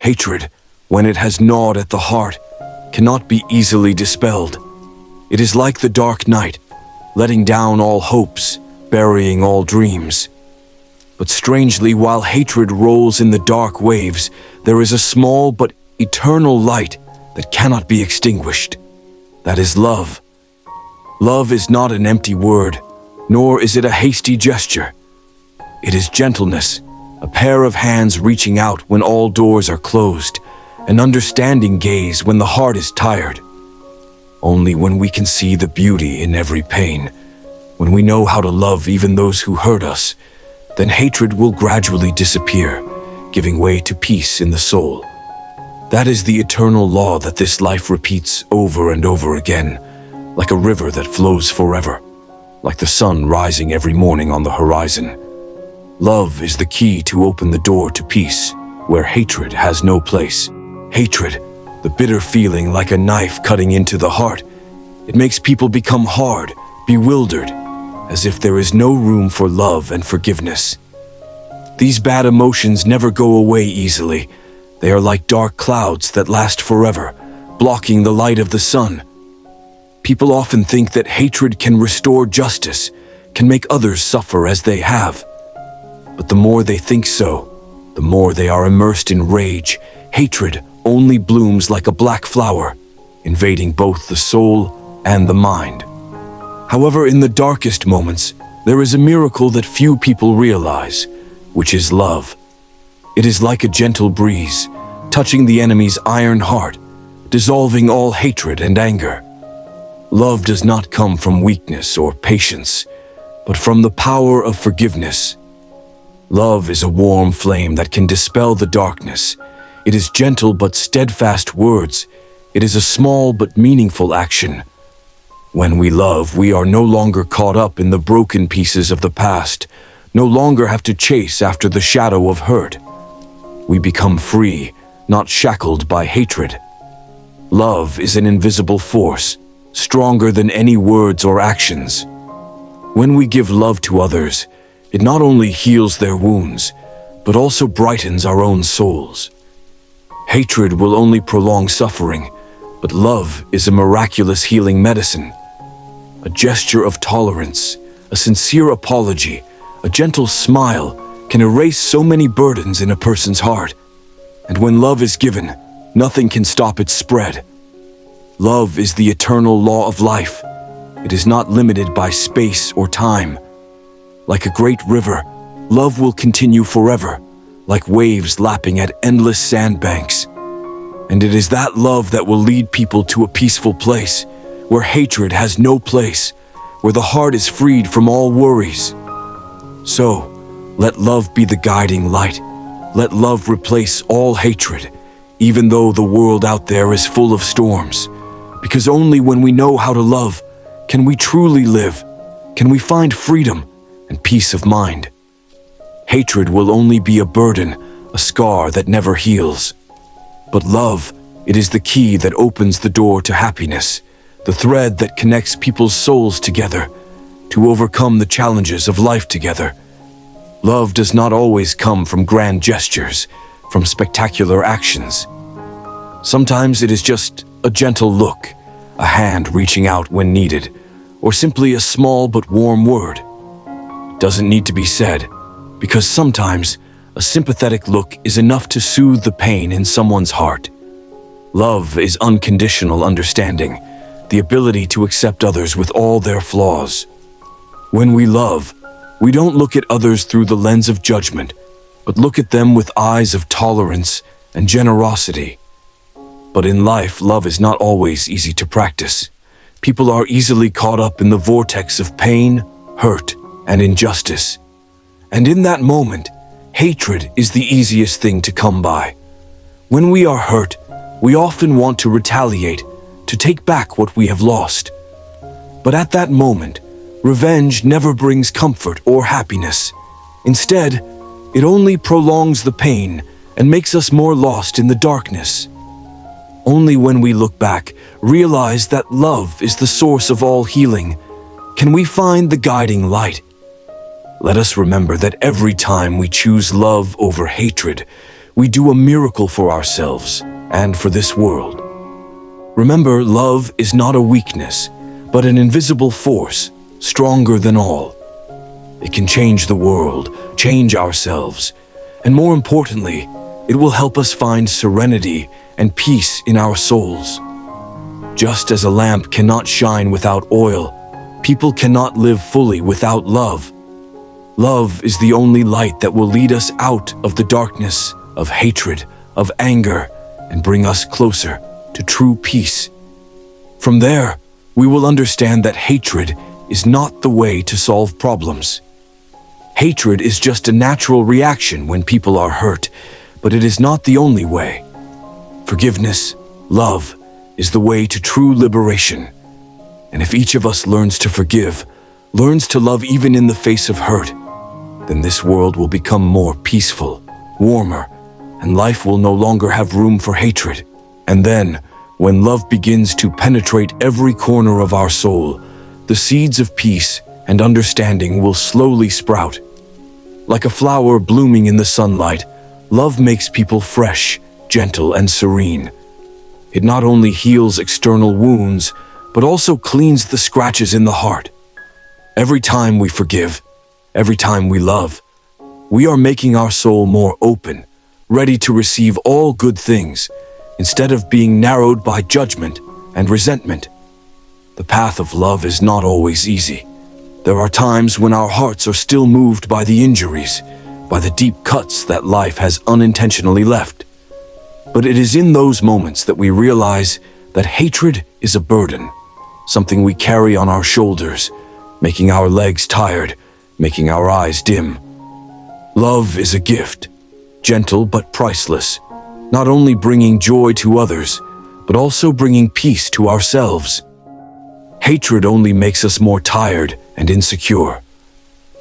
Hatred, when it has gnawed at the heart, cannot be easily dispelled. It is like the dark night, letting down all hopes, burying all dreams. But strangely, while hatred rolls in the dark waves, there is a small but eternal light that cannot be extinguished. That is love. Love is not an empty word, nor is it a hasty gesture. It is gentleness, a pair of hands reaching out when all doors are closed, an understanding gaze when the heart is tired. Only when we can see the beauty in every pain, when we know how to love even those who hurt us, then hatred will gradually disappear, giving way to peace in the soul. That is the eternal law that this life repeats over and over again, like a river that flows forever, like the sun rising every morning on the horizon. Love is the key to open the door to peace, where hatred has no place. Hatred, the bitter feeling like a knife cutting into the heart, it makes people become hard, bewildered, as if there is no room for love and forgiveness. These bad emotions never go away easily. They are like dark clouds that last forever, blocking the light of the sun. People often think that hatred can restore justice, can make others suffer as they have. But the more they think so, the more they are immersed in rage. Hatred only blooms like a black flower, invading both the soul and the mind. However, in the darkest moments, there is a miracle that few people realize, which is love. It is like a gentle breeze, touching the enemy's iron heart, dissolving all hatred and anger. Love does not come from weakness or patience, but from the power of forgiveness. Love is a warm flame that can dispel the darkness. It is gentle but steadfast words. It is a small but meaningful action. When we love, we are no longer caught up in the broken pieces of the past, no longer have to chase after the shadow of hurt. We become free, not shackled by hatred. Love is an invisible force, stronger than any words or actions. When we give love to others, it not only heals their wounds, but also brightens our own souls. Hatred will only prolong suffering, but love is a miraculous healing medicine. A gesture of tolerance, a sincere apology, a gentle smile can erase so many burdens in a person's heart. And when love is given, nothing can stop its spread. Love is the eternal law of life. It is not limited by space or time. Like a great river, love will continue forever, like waves lapping at endless sandbanks. And it is that love that will lead people to a peaceful place, where hatred has no place, where the heart is freed from all worries. So, let love be the guiding light. Let love replace all hatred, even though the world out there is full of storms. Because only when we know how to love can we truly live, can we find freedom and peace of mind. Hatred will only be a burden, a scar that never heals. But love, it is the key that opens the door to happiness, the thread that connects people's souls together, to overcome the challenges of life together. Love does not always come from grand gestures, from spectacular actions. Sometimes it is just a gentle look, a hand reaching out when needed, or simply a small but warm word. It doesn't need to be said, because sometimes a sympathetic look is enough to soothe the pain in someone's heart. Love is unconditional understanding, the ability to accept others with all their flaws. When we love, we don't look at others through the lens of judgment, but look at them with eyes of tolerance and generosity. But in life, love is not always easy to practice. People are easily caught up in the vortex of pain, hurt, and injustice. And in that moment, hatred is the easiest thing to come by. When we are hurt, we often want to retaliate, to take back what we have lost. But at that moment, revenge never brings comfort or happiness. Instead, it only prolongs the pain and makes us more lost in the darkness. Only when we look back, realize that love is the source of all healing, can we find the guiding light. Let us remember that every time we choose love over hatred, we do a miracle for ourselves and for this world. Remember, love is not a weakness, but an invisible force, stronger than all. It can change the world, change ourselves, and more importantly, it will help us find serenity and peace in our souls. Just as a lamp cannot shine without oil, people cannot live fully without love. Love is the only light that will lead us out of the darkness of hatred, of anger, and bring us closer to true peace. From there, we will understand that hatred is not the way to solve problems. Hatred is just a natural reaction when people are hurt, but it is not the only way. Forgiveness, love, is the way to true liberation. And if each of us learns to forgive, learns to love even in the face of hurt, then this world will become more peaceful, warmer, and life will no longer have room for hatred. And then, when love begins to penetrate every corner of our soul, the seeds of peace and understanding will slowly sprout. Like a flower blooming in the sunlight, love makes people fresh, gentle, and serene. It not only heals external wounds, but also cleans the scratches in the heart. Every time we forgive, every time we love, we are making our soul more open, ready to receive all good things, instead of being narrowed by judgment and resentment. The path of love is not always easy. There are times when our hearts are still moved by the injuries, by the deep cuts that life has unintentionally left. But it is in those moments that we realize that hatred is a burden, something we carry on our shoulders, making our legs tired, making our eyes dim. Love is a gift, gentle but priceless, not only bringing joy to others, but also bringing peace to ourselves. Hatred only makes us more tired and insecure.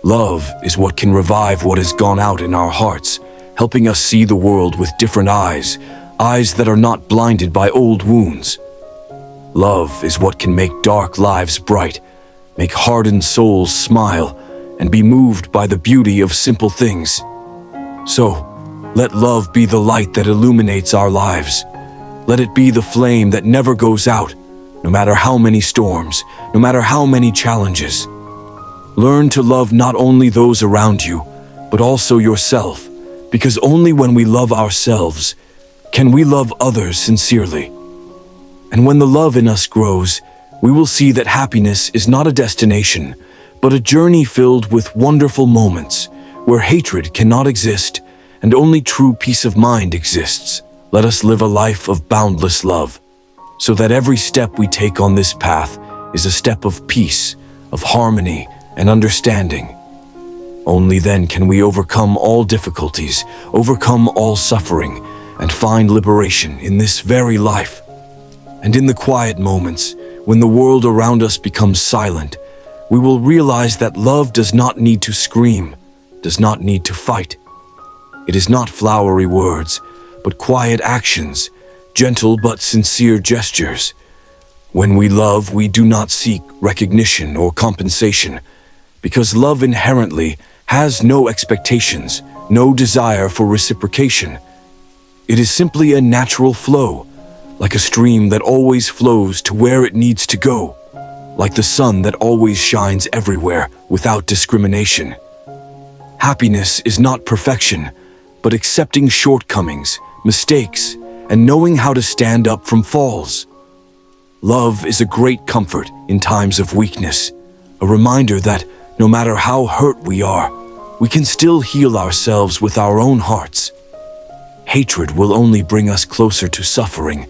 Love is what can revive what has gone out in our hearts, helping us see the world with different eyes, eyes that are not blinded by old wounds. Love is what can make dark lives bright, make hardened souls smile, and be moved by the beauty of simple things. So, let love be the light that illuminates our lives. Let it be the flame that never goes out, no matter how many storms, no matter how many challenges. Learn to love not only those around you, but also yourself, because only when we love ourselves can we love others sincerely. And when the love in us grows, we will see that happiness is not a destination, but a journey filled with wonderful moments, where hatred cannot exist and only true peace of mind exists. Let us live a life of boundless love, so that every step we take on this path is a step of peace, of harmony, and understanding. Only then can we overcome all difficulties, overcome all suffering, and find liberation in this very life. And in the quiet moments, when the world around us becomes silent, we will realize that love does not need to scream, does not need to fight. It is not flowery words, but quiet actions, gentle but sincere gestures. When we love, we do not seek recognition or compensation, because love inherently has no expectations, no desire for reciprocation. It is simply a natural flow, like a stream that always flows to where it needs to go, like the sun that always shines everywhere without discrimination. Happiness is not perfection, but accepting shortcomings, mistakes, and knowing how to stand up from falls. Love is a great comfort in times of weakness, a reminder that no matter how hurt we are, we can still heal ourselves with our own hearts. Hatred will only bring us closer to suffering,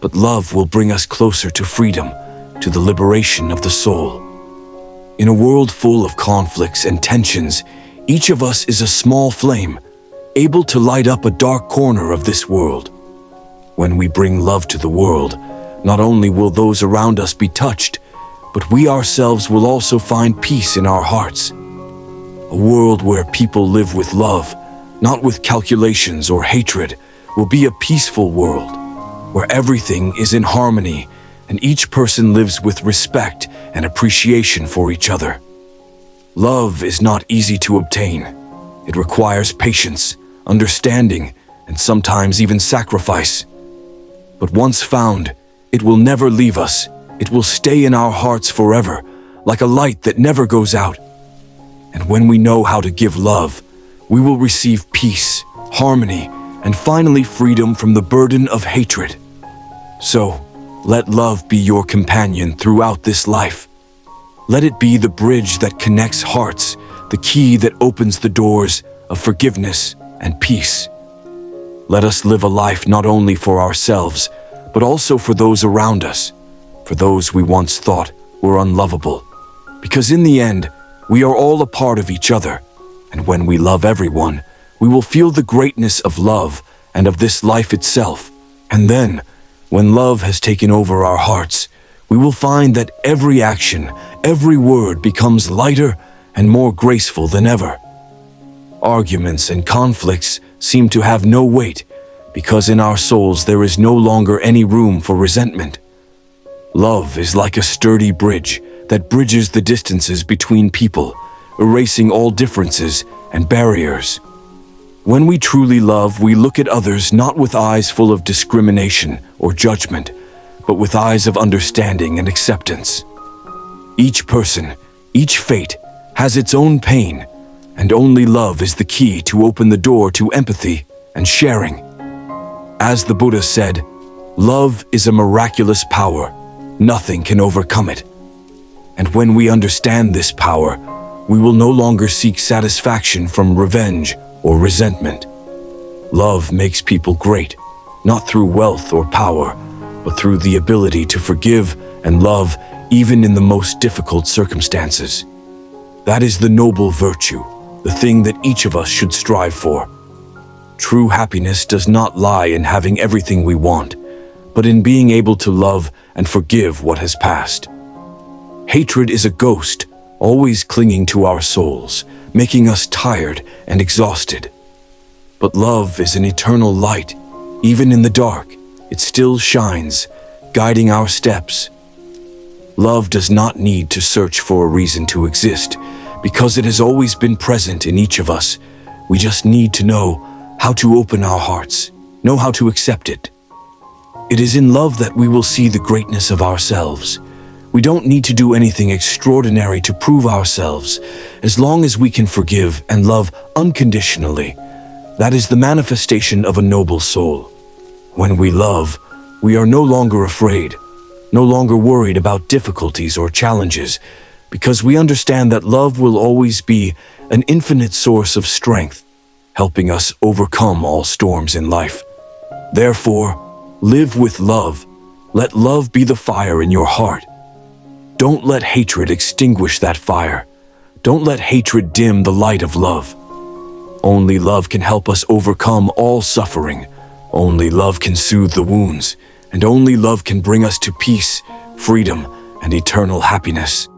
but love will bring us closer to freedom, to the liberation of the soul. In a world full of conflicts and tensions, each of us is a small flame, able to light up a dark corner of this world. When we bring love to the world, not only will those around us be touched, but we ourselves will also find peace in our hearts. A world where people live with love, not with calculations or hatred, will be a peaceful world, where everything is in harmony and each person lives with respect and appreciation for each other. Love is not easy to obtain. It requires patience, understanding, and sometimes even sacrifice. But once found, it will never leave us. It will stay in our hearts forever, like a light that never goes out. And when we know how to give love, we will receive peace, harmony, and finally freedom from the burden of hatred. So, let love be your companion throughout this life. Let it be the bridge that connects hearts, the key that opens the doors of forgiveness and peace. Let us live a life not only for ourselves, but also for those around us, for those we once thought were unlovable. Because in the end, we are all a part of each other, and when we love everyone, we will feel the greatness of love and of this life itself. And then, when love has taken over our hearts, we will find that every action, every word becomes lighter and more graceful than ever. Arguments and conflicts seem to have no weight, because in our souls there is no longer any room for resentment. Love is like a sturdy bridge that bridges the distances between people, erasing all differences and barriers. When we truly love, we look at others not with eyes full of discrimination or judgment, but with eyes of understanding and acceptance. Each person, each fate, has its own pain, and only love is the key to open the door to empathy and sharing. As the Buddha said, love is a miraculous power. Nothing can overcome it. And when we understand this power, we will no longer seek satisfaction from revenge or resentment. Love makes people great, not through wealth or power, but through the ability to forgive and love even in the most difficult circumstances. That is the noble virtue, the thing that each of us should strive for. True happiness does not lie in having everything we want, but in being able to love and forgive what has passed. Hatred is a ghost, always clinging to our souls, making us tired and exhausted. But love is an eternal light. Even in the dark, it still shines, guiding our steps. Love does not need to search for a reason to exist, because it has always been present in each of us. We just need to know how to open our hearts, know how to accept it. It is in love that we will see the greatness of ourselves. We don't need to do anything extraordinary to prove ourselves, as long as we can forgive and love unconditionally. That is the manifestation of a noble soul. When we love, we are no longer afraid, no longer worried about difficulties or challenges, because we understand that love will always be an infinite source of strength, helping us overcome all storms in life. Therefore, live with love. Let love be the fire in your heart. Don't let hatred extinguish that fire. Don't let hatred dim the light of love. Only love can help us overcome all suffering. Only love can soothe the wounds, and only love can bring us to peace, freedom, and eternal happiness.